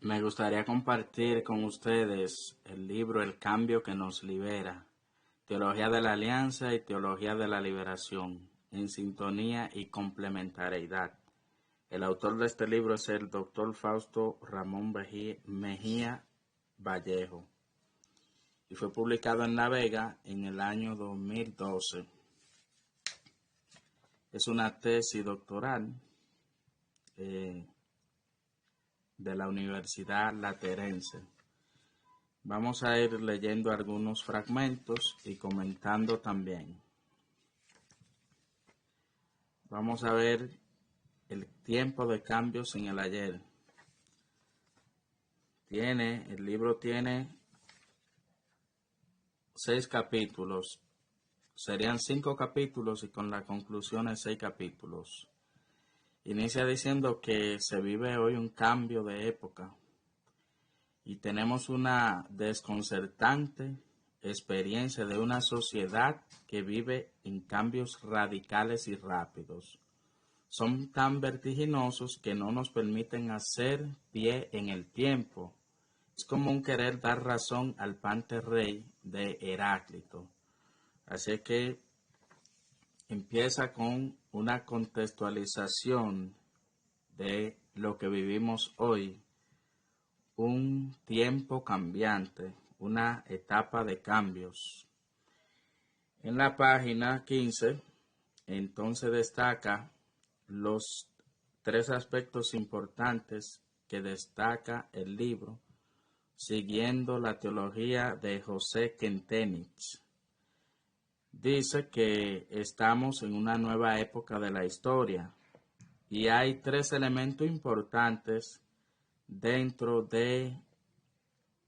Me gustaría compartir con ustedes el libro El cambio que nos libera, Teología de la Alianza y Teología de la Liberación, en sintonía y complementariedad. El autor de este libro es el doctor Fausto Ramón Mejía Vallejo y fue publicado en La Vega en el año 2012. Es una tesis doctoral de la Universidad Laterense. Vamos a ir leyendo algunos fragmentos y comentando también. Vamos a ver el tiempo de cambios en el ayer. El libro tiene 6 capítulos. Serían 5 capítulos y con la conclusión de 6 capítulos. Inicia diciendo que se vive hoy un cambio de época y tenemos una desconcertante experiencia de una sociedad que vive en cambios radicales y rápidos. Son tan vertiginosos que no nos permiten hacer pie en el tiempo. Es como un querer dar razón al panterrey de Heráclito. Así que empieza con una contextualización de lo que vivimos hoy, un tiempo cambiante, una etapa de cambios. En la página 15, entonces destaca los 3 aspectos importantes que destaca el libro, siguiendo la teología de José Kentenich. Dice que estamos en una nueva época de la historia y hay 3 elementos importantes dentro de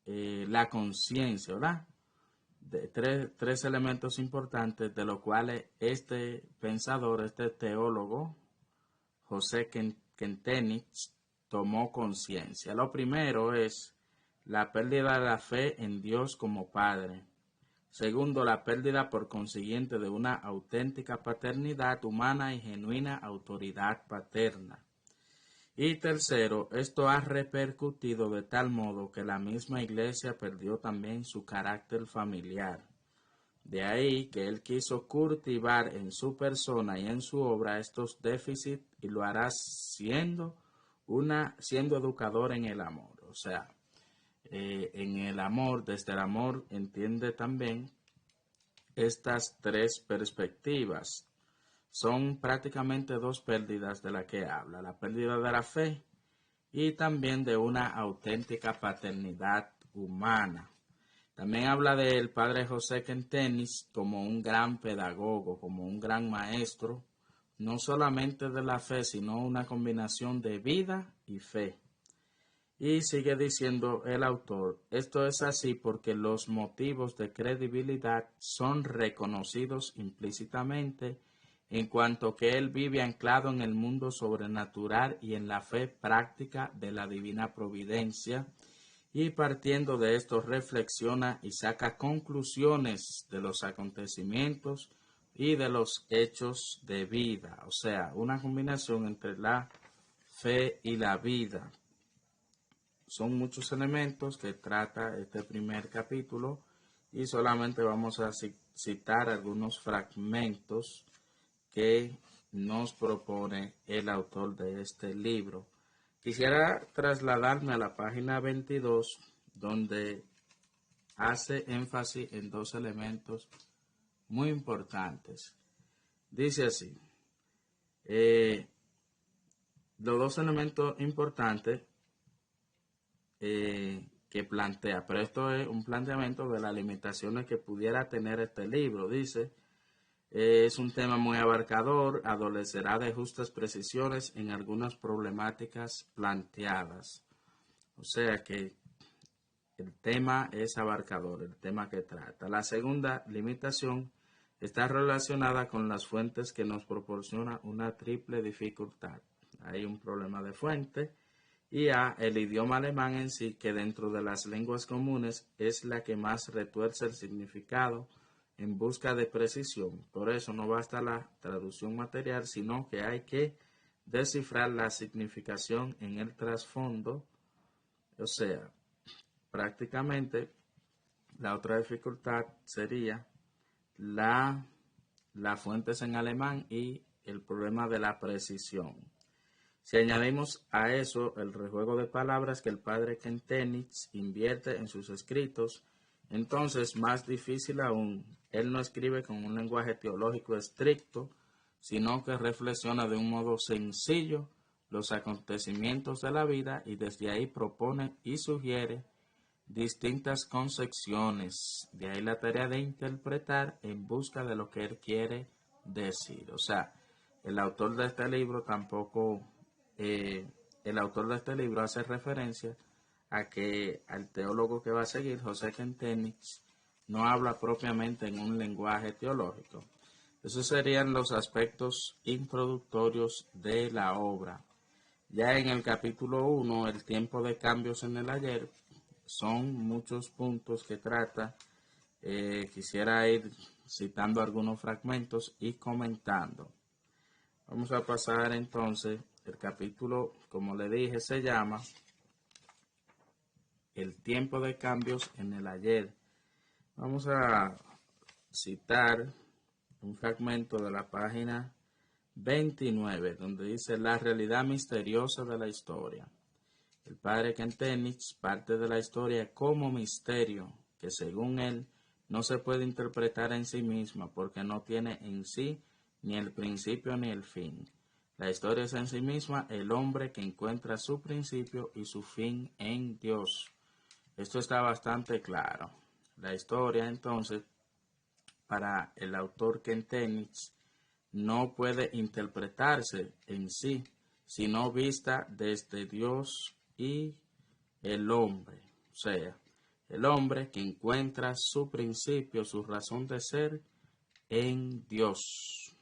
la conciencia, ¿verdad? De tres elementos importantes de los cuales este pensador, este teólogo, José Kentenich, tomó conciencia. Lo primero es la pérdida de la fe en Dios como Padre. Segundo, la pérdida por consiguiente de una auténtica paternidad humana y genuina autoridad paterna. Y tercero, esto ha repercutido de tal modo que la misma Iglesia perdió también su carácter familiar. De ahí que él quiso cultivar en su persona y en su obra estos déficits y lo hará siendo educador en el amor. O sea, en el amor, desde el amor entiende también estas 3 perspectivas. Son prácticamente 2 pérdidas de las que habla, la pérdida de la fe y también de una auténtica paternidad humana. También habla del padre José Kentenich como un gran pedagogo, como un gran maestro, no solamente de la fe, sino una combinación de vida y fe. Y sigue diciendo el autor, esto es así porque los motivos de credibilidad son reconocidos implícitamente en cuanto que él vive anclado en el mundo sobrenatural y en la fe práctica de la divina providencia, y partiendo de esto reflexiona y saca conclusiones de los acontecimientos y de los hechos de vida, o sea, una combinación entre la fe y la vida. Son muchos elementos que trata este primer capítulo y solamente vamos a citar algunos fragmentos que nos propone el autor de este libro. Quisiera trasladarme a la página 22, donde hace énfasis en 2 elementos muy importantes. Dice así, los 2 elementos importantes que plantea, pero esto es un planteamiento de las limitaciones que pudiera tener este libro. Dice, es un tema muy abarcador, adolecerá de justas precisiones en algunas problemáticas planteadas. O sea que el tema es abarcador, el tema que trata. La segunda limitación está relacionada con las fuentes que nos proporciona una triple dificultad. Hay un problema de fuente y el idioma alemán en sí, que dentro de las lenguas comunes es la que más retuerce el significado en busca de precisión. Por eso no basta la traducción material, sino que hay que descifrar la significación en el trasfondo O sea, prácticamente la otra dificultad sería la, las fuentes en alemán y el problema de la precisión. Si añadimos a eso el rejuego de palabras que el padre Kentenich invierte en sus escritos, entonces más difícil aún, él no escribe con un lenguaje teológico estricto, sino que reflexiona de un modo sencillo los acontecimientos de la vida y desde ahí propone y sugiere distintas concepciones. De ahí la tarea de interpretar en busca de lo que él quiere decir. O sea, el autor de este libro tampoco, el autor de este libro hace referencia a que al teólogo que va a seguir, José Kentenich, no habla propiamente en un lenguaje teológico. Esos serían los aspectos introductorios de la obra. Ya en el capítulo 1, el tiempo de cambios en el ayer, son muchos puntos que trata. Quisiera ir citando algunos fragmentos y comentando. Vamos a pasar entonces, el capítulo, como le dije, se llama El tiempo de cambios en el ayer. Vamos a citar un fragmento de la página 29, donde dice la realidad misteriosa de la historia. El padre Kentenich parte de la historia como misterio, que según él no se puede interpretar en sí misma porque no tiene en sí ni el principio ni el fin. La historia es en sí misma el hombre que encuentra su principio y su fin en Dios. Esto está bastante claro. La historia, entonces, para el autor Kentenich, no puede interpretarse en sí, sino vista desde Dios y el hombre, o sea, el hombre que encuentra su principio, su razón de ser en Dios.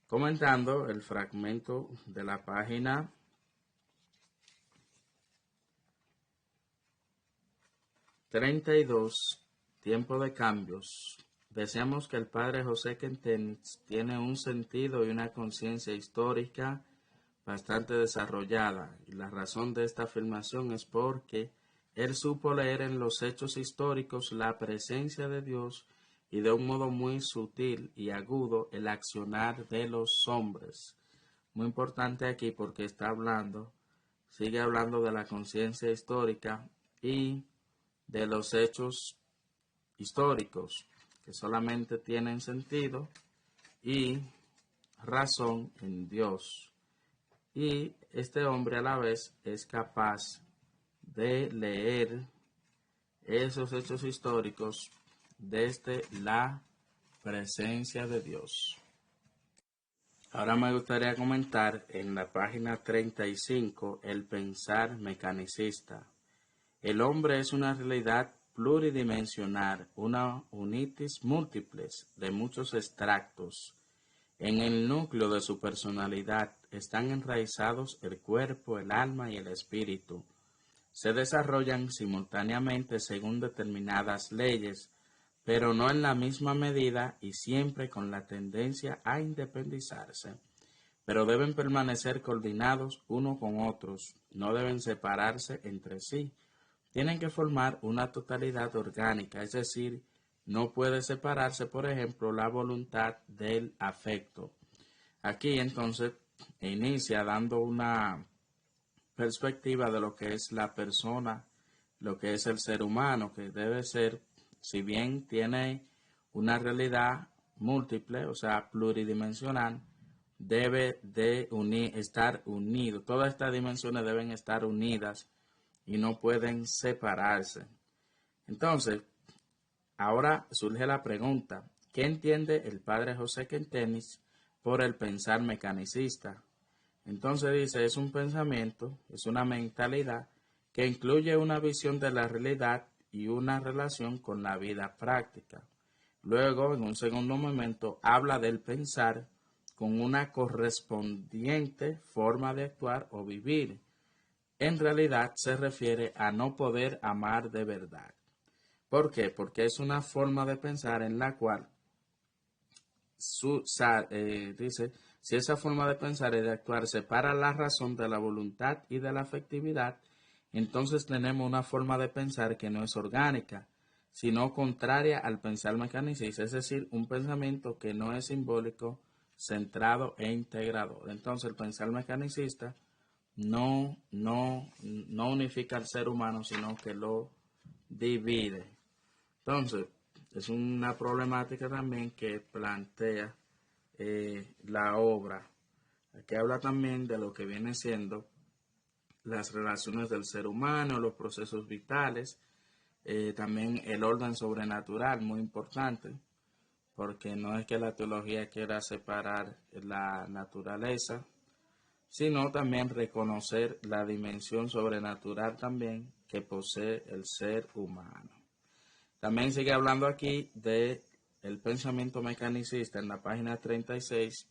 Comentando el fragmento de la página 32, tiempo de cambios. Deseamos que el padre José Kentenich tiene un sentido y una conciencia histórica bastante desarrollada, y la razón de esta afirmación es porque él supo leer en los hechos históricos la presencia de Dios y de un modo muy sutil y agudo el accionar de los hombres. Muy importante aquí porque sigue hablando de la conciencia histórica y de los hechos históricos que solamente tienen sentido y razón en Dios. Y este hombre a la vez es capaz de leer esos hechos históricos desde la presencia de Dios. Ahora me gustaría comentar en la página 35 el pensar mecanicista. El hombre es una realidad pluridimensional, una unitis múltiples de muchos extractos. En el núcleo de su personalidad están enraizados el cuerpo, el alma y el espíritu. Se desarrollan simultáneamente según determinadas leyes, pero no en la misma medida y siempre con la tendencia a independizarse. Pero deben permanecer coordinados uno con otros, no deben separarse entre sí. Tienen que formar una totalidad orgánica, es decir, no puede separarse, por ejemplo, la voluntad del afecto. Aquí entonces inicia dando una perspectiva de lo que es la persona, lo que es el ser humano, que debe ser, si bien tiene una realidad múltiple, o sea, pluridimensional, debe de estar unido. Todas estas dimensiones deben estar unidas y no pueden separarse. Entonces, ahora surge la pregunta, ¿qué entiende el padre José Kentenich por el pensar mecanicista? Entonces dice, es un pensamiento, es una mentalidad que incluye una visión de la realidad y una relación con la vida práctica. Luego, en un segundo momento, habla del pensar con una correspondiente forma de actuar o vivir. En realidad se refiere a no poder amar de verdad. ¿Por qué? Porque es una forma de pensar en la cual dice, si esa forma de pensar y de actuar separa la razón de la voluntad y de la afectividad, entonces tenemos una forma de pensar que no es orgánica, sino contraria al pensar mecanicista, es decir, un pensamiento que no es simbólico, centrado e integrador. Entonces el pensar mecanicista no unifica al ser humano, sino que lo divide. Entonces, es una problemática también que plantea la obra. Aquí habla también de lo que viene siendo las relaciones del ser humano, los procesos vitales, también el orden sobrenatural, muy importante, porque no es que la teología quiera separar la naturaleza, sino también reconocer la dimensión sobrenatural también que posee el ser humano. También sigue hablando aquí de el pensamiento mecanicista en la página 36.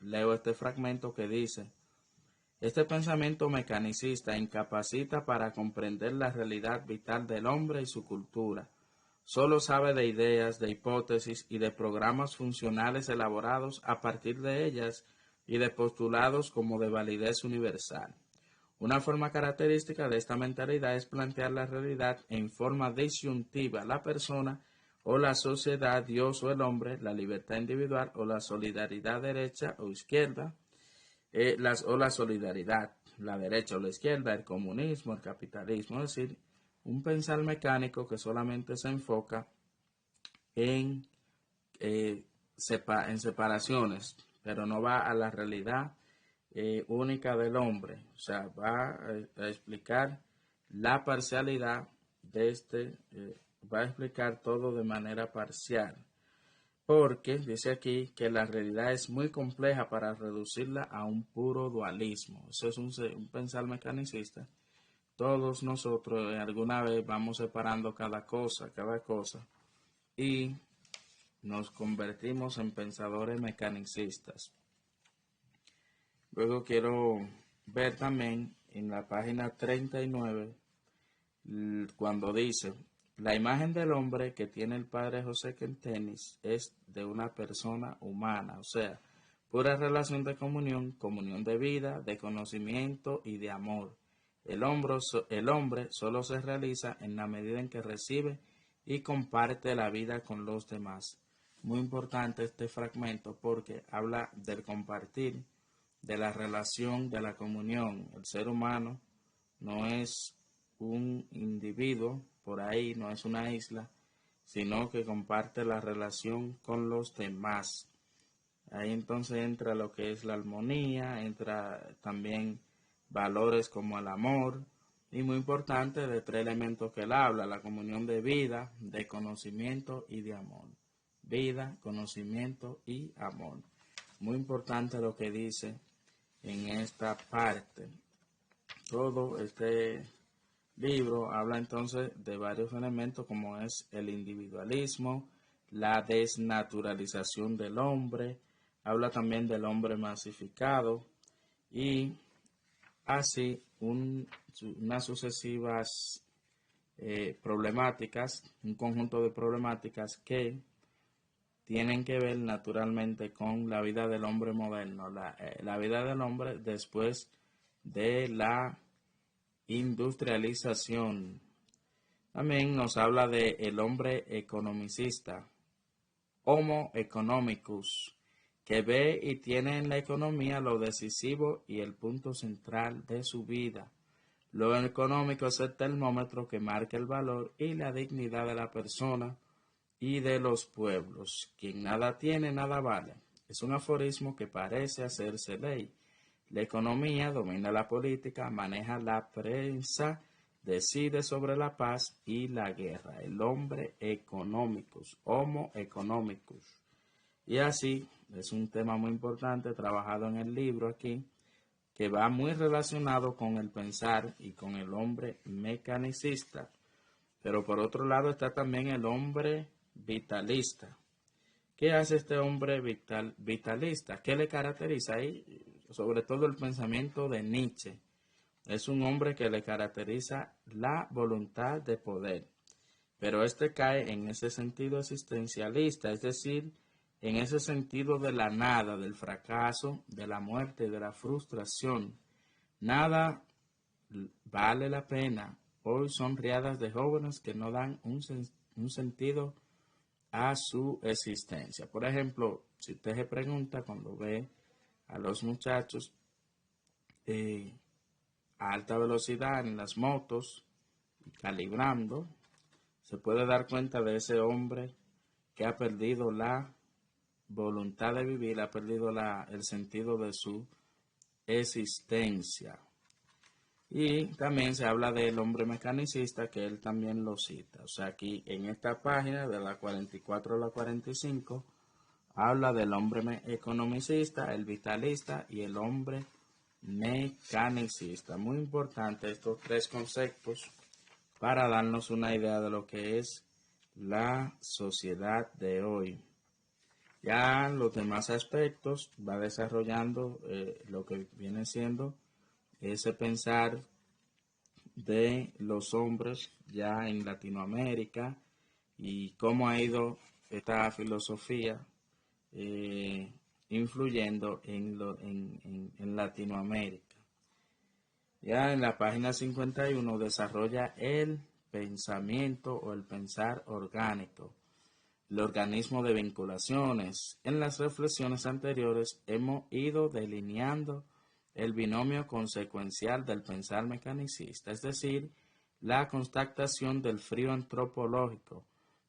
Leo este fragmento que dice: este pensamiento mecanicista incapacita para comprender la realidad vital del hombre y su cultura. Solo sabe de ideas, de hipótesis y de programas funcionales elaborados a partir de ellas y de postulados como de validez universal. Una forma característica de esta mentalidad es plantear la realidad en forma disyuntiva: la persona o la sociedad, Dios o el hombre, la libertad individual o la solidaridad derecha o izquierda, o la solidaridad, la derecha o la izquierda, el comunismo, el capitalismo, es decir, un pensar mecánico que solamente se enfoca en, en separaciones, pero no va a la realidad única del hombre. O sea, va a explicar la parcialidad de va a explicar todo de manera parcial. Porque dice aquí que la realidad es muy compleja para reducirla a un puro dualismo. Eso es un pensar mecanicista. Todos nosotros alguna vez vamos separando cada cosa, y nos convertimos en pensadores mecanicistas. Luego quiero ver también en la página 39 cuando dice: la imagen del hombre que tiene el padre José Kentenis es de una persona humana, o sea, pura relación de comunión, comunión de vida, de conocimiento y de amor. El hombre solo se realiza en la medida en que recibe y comparte la vida con los demás. Muy importante este fragmento porque habla del compartir, de la relación, de la comunión. El ser humano no es un individuo por ahí, no es una isla, sino que comparte la relación con los demás. Ahí entonces entra lo que es la armonía, entra también valores como el amor, y muy importante de tres elementos que él habla: la comunión de vida, de conocimiento y de amor. Vida, conocimiento y amor. Muy importante lo que dice en esta parte. Todo este libro habla entonces de varios elementos como es el individualismo, la desnaturalización del hombre, habla también del hombre masificado y así unas sucesivas problemáticas, un conjunto de problemáticas que tienen que ver naturalmente con la vida del hombre moderno, la vida del hombre después de la industrialización. También nos habla de el hombre economicista, Homo economicus, que ve y tiene en la economía lo decisivo y el punto central de su vida. Lo económico es el termómetro que marca el valor y la dignidad de la persona y de los pueblos. Quien nada tiene, nada vale. Es un aforismo que parece hacerse ley. La economía domina la política, maneja la prensa, decide sobre la paz y la guerra. El hombre economicus, Homo economicus. Y así es un tema muy importante trabajado en el libro aquí, que va muy relacionado con el pensar y con el hombre mecanicista. Pero por otro lado está también el hombre vitalista. ¿Qué hace este hombre vitalista? ¿Qué le caracteriza? Y sobre todo el pensamiento de Nietzsche. Es un hombre que le caracteriza la voluntad de poder. Pero este cae en ese sentido existencialista, es decir, en ese sentido de la nada, del fracaso, de la muerte, de la frustración. Nada vale la pena. Hoy son riadas de jóvenes que no dan un sentido a su existencia. Por ejemplo, si usted se pregunta cuando ve a los muchachos a alta velocidad en las motos y calibrando, se puede dar cuenta de ese hombre que ha perdido la voluntad de vivir, ha perdido el sentido de su existencia. Y también se habla del hombre mecanicista, que él también lo cita. O sea, aquí en esta página de la 44 a la 45, habla del hombre economicista, el vitalista y el hombre mecanicista. Muy importante estos tres conceptos para darnos una idea de lo que es la sociedad de hoy. Ya los demás aspectos va desarrollando lo que viene siendo ese pensar de los hombres ya en Latinoamérica y cómo ha ido esta filosofía influyendo en Latinoamérica. Ya en la página 51 desarrolla el pensamiento o el pensar orgánico, el organismo de vinculaciones. En las reflexiones anteriores hemos ido delineando el binomio consecuencial del pensar mecanicista, es decir, la constatación del frío antropológico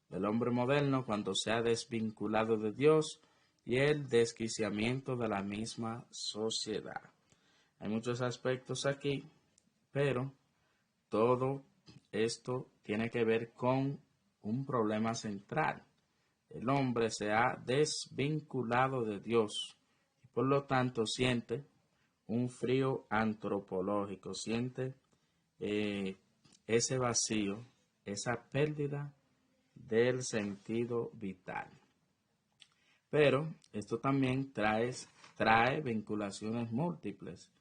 del hombre moderno cuando se ha desvinculado de Dios y el desquiciamiento de la misma sociedad. Hay muchos aspectos aquí, pero todo esto tiene que ver con un problema central. El hombre se ha desvinculado de Dios y por lo tanto siente un frío antropológico, siente ese vacío, esa pérdida del sentido vital. Pero esto también trae vinculaciones múltiples,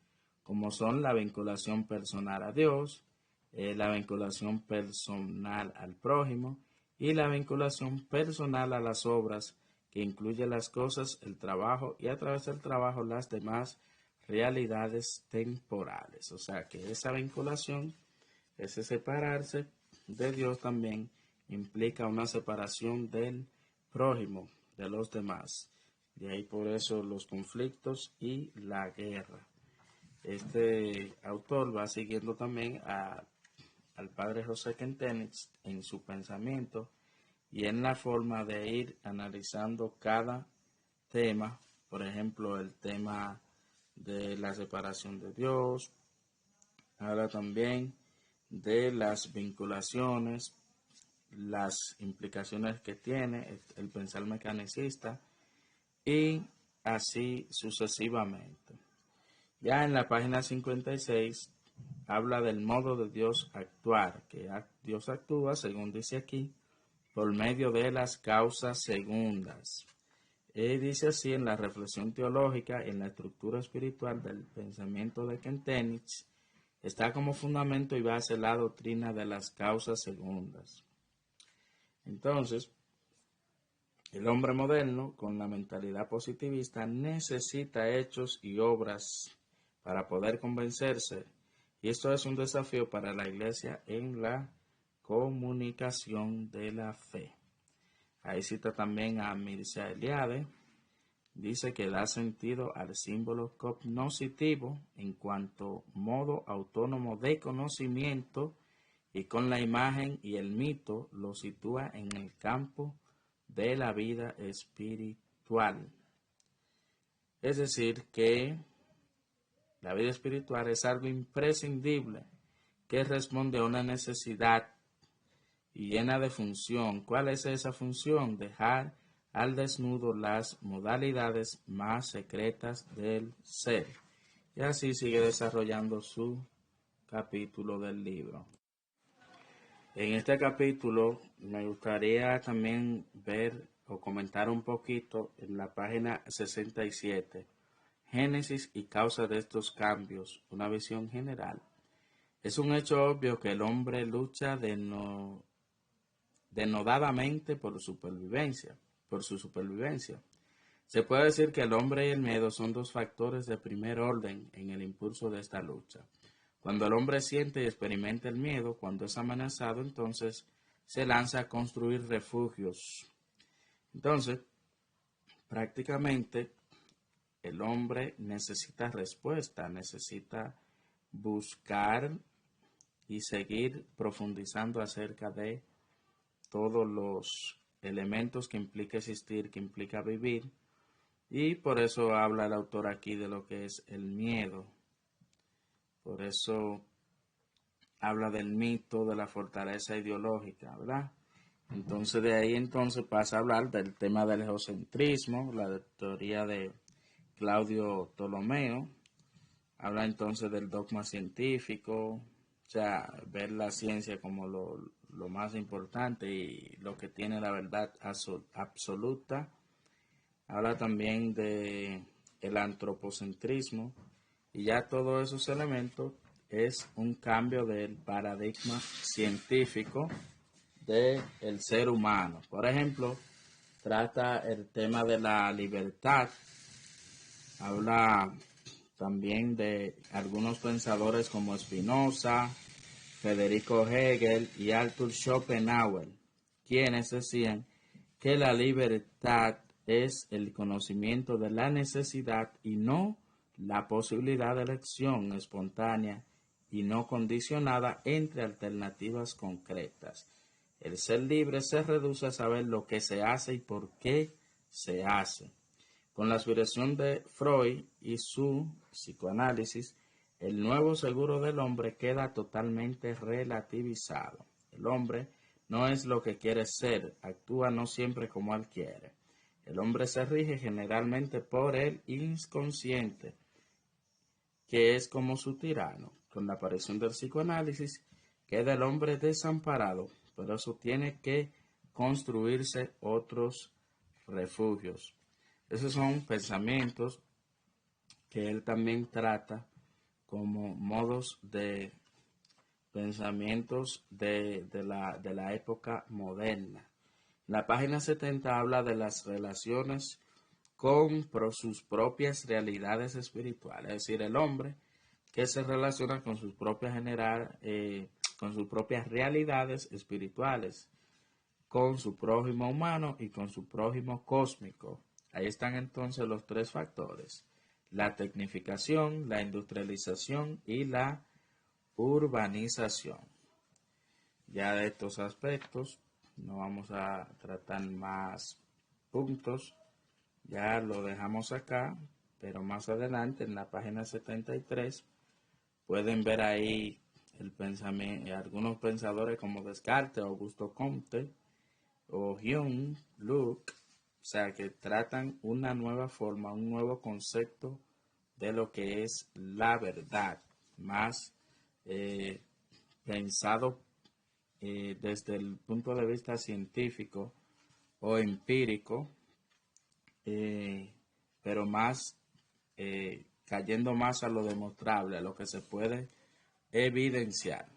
como son la vinculación personal a Dios, la vinculación personal al prójimo y la vinculación personal a las obras, que incluye las cosas, el trabajo y a través del trabajo las demás realidades temporales. O sea que esa vinculación, ese separarse de Dios también implica una separación del prójimo, de los demás. De ahí por eso los conflictos y la guerra. Este autor va siguiendo también al padre José Kentenich en su pensamiento y en la forma de ir analizando cada tema. Por ejemplo, el tema de la separación de Dios. Habla también de las vinculaciones, las implicaciones que tiene el pensar mecanicista y así sucesivamente. Ya en la página 56 habla del modo de Dios actuar, que Dios actúa, según dice aquí, por medio de las causas segundas. Dice así en la reflexión teológica, en la estructura espiritual del pensamiento de Kentenich, está como fundamento y base la doctrina de las causas segundas. Entonces, el hombre moderno, con la mentalidad positivista, necesita hechos y obras para poder convencerse. Y esto es un desafío para la Iglesia en la comunicación de la fe. Ahí cita también a Mircea Eliade. Dice que da sentido al símbolo cognoscitivo en cuanto modo autónomo de conocimiento y con la imagen y el mito lo sitúa en el campo de la vida espiritual. Es decir, que la vida espiritual es algo imprescindible que responde a una necesidad y llena de función. ¿Cuál es esa función? Dejar al desnudo las modalidades más secretas del ser. Y así sigue desarrollando su capítulo del libro. En este capítulo me gustaría también ver o comentar un poquito en la página 67, Génesis y causa de estos cambios, una visión general. Es un hecho obvio que el hombre lucha denodadamente por su supervivencia. Se puede decir que el hombre y el miedo son dos factores de primer orden en el impulso de esta lucha. Cuando el hombre siente y experimenta el miedo, cuando es amenazado, entonces se lanza a construir refugios. Entonces, prácticamente el hombre necesita respuesta, necesita buscar y seguir profundizando acerca de todos los elementos que implica existir, que implica vivir, y por eso habla el autor aquí de lo que es el miedo. Por eso habla del mito de la fortaleza ideológica, ¿verdad? Entonces de ahí entonces pasa a hablar del tema del geocentrismo, la teoría de Claudio Ptolomeo. Habla entonces del dogma científico, o sea, ver la ciencia como lo más importante y lo que tiene la verdad absoluta. Habla también de el antropocentrismo, y ya todos esos elementos es un cambio del paradigma científico del ser humano. Por ejemplo, trata el tema de la libertad, habla también de algunos pensadores como Spinoza, Federico Hegel y Arthur Schopenhauer, quienes decían que la libertad es el conocimiento de la necesidad y no la posibilidad de elección espontánea y no condicionada entre alternativas concretas. El ser libre se reduce a saber lo que se hace y por qué se hace. Con la aspiración de Freud y su psicoanálisis, el nuevo seguro del hombre queda totalmente relativizado. El hombre no es lo que quiere ser, actúa no siempre como él quiere. El hombre se rige generalmente por el inconsciente, que es como su tirano. Con la aparición del psicoanálisis, queda el hombre desamparado, pero eso tiene que construirse otros refugios. Esos son pensamientos que él también trata como modos de pensamientos de la época moderna. La página 70 habla de las relaciones con sus propias realidades espirituales, es decir, el hombre que se relaciona con sus propias con sus propias realidades espirituales, con su prójimo humano y con su prójimo cósmico. Ahí están entonces los tres factores: la tecnificación, la industrialización y la urbanización. Ya de estos aspectos no vamos a tratar más puntos, ya lo dejamos acá, pero más adelante en la página 73 pueden ver ahí el pensamiento, algunos pensadores como Descartes, Augusto Comte o Jung, Locke, o sea, que tratan una nueva forma, un nuevo concepto de lo que es la verdad, más pensado desde el punto de vista científico o empírico, pero más cayendo más a lo demostrable, a lo que se puede evidenciar.